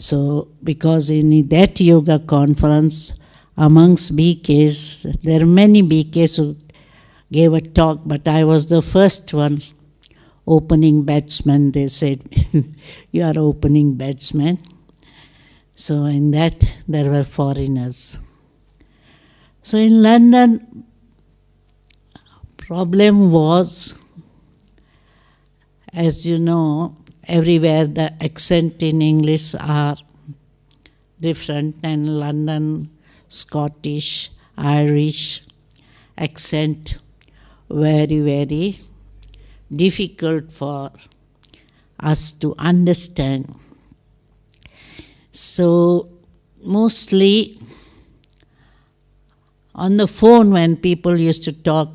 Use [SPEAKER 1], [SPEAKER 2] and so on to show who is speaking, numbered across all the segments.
[SPEAKER 1] So, because in that yoga conference, amongst BKs, there are many BKs who gave a talk, but I was the first one, opening batsman. They said, you are opening batsman. So in that, there were foreigners. So in London, problem was, as you know, everywhere the accent in English are different, and London, Scottish, Irish accent, very, very difficult for us to understand. So mostly on the phone when people used to talk,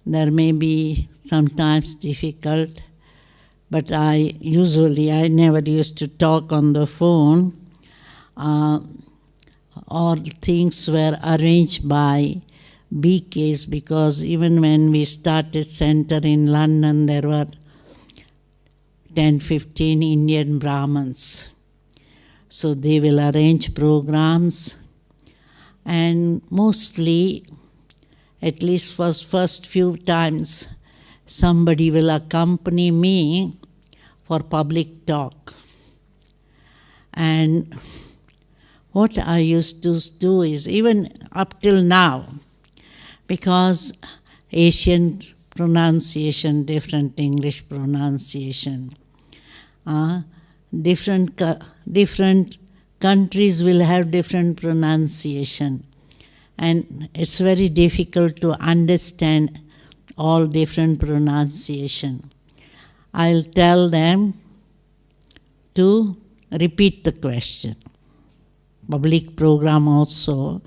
[SPEAKER 1] there may be sometimes difficult, but I never used to talk on the phone. All things were arranged by BKs, because even when we started center in London, there were 10-15 Indian Brahmins. So they will arrange programs, and mostly, at least for first few times, somebody will accompany me for public talk. And what I used to do is, even up till now, because Asian pronunciation, different English pronunciation, different countries will have different pronunciation, and it's very difficult to understand all different pronunciation. I'll tell them to repeat the question. Public program also,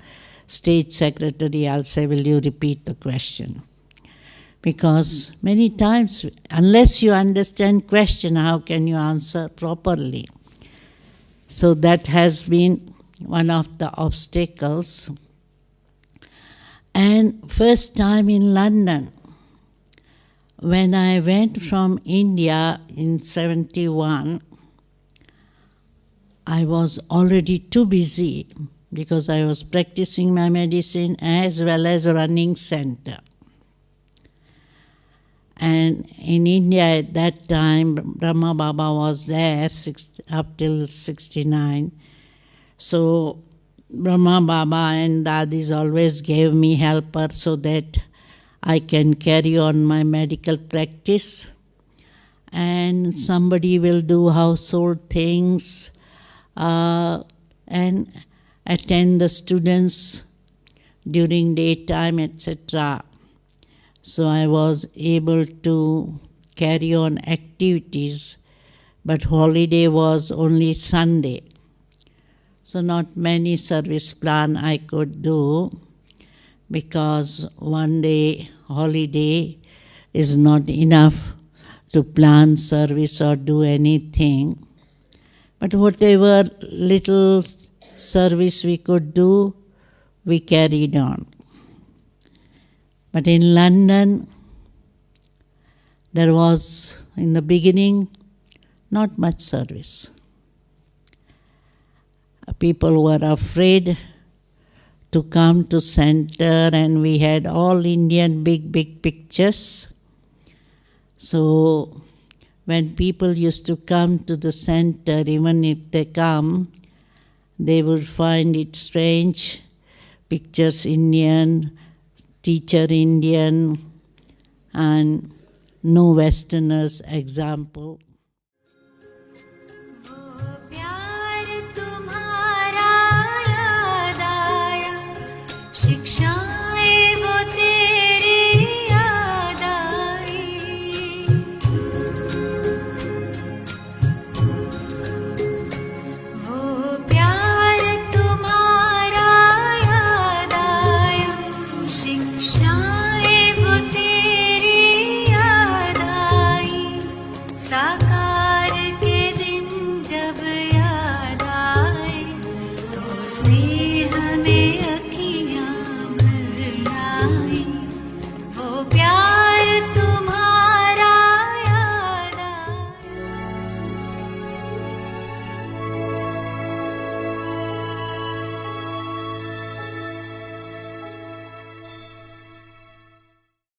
[SPEAKER 1] state secretary, I'll say, will you repeat the question? Because many times, unless you understand question, how can you answer properly? So that has been one of the obstacles. And first time in London, when I went from India in 71, I was already too busy because I was practicing my medicine as well as running center. And in India at that time, Brahma Baba was there up till 69. So Brahma Baba and Dadis always gave me helper so that I can carry on my medical practice. And somebody will do household things and attend the students during daytime, etc. So I was able to carry on activities, but holiday was only Sunday. So not many service plan I could do, because one day holiday is not enough to plan service or do anything. But whatever little service we could do, we carried on. But in London, there was, in the beginning, not much service. People were afraid to come to center, and we had all Indian big pictures. So when people used to come to the center, even if they come, they would find it strange. Pictures Indian, teacher Indian, and no Westerners example.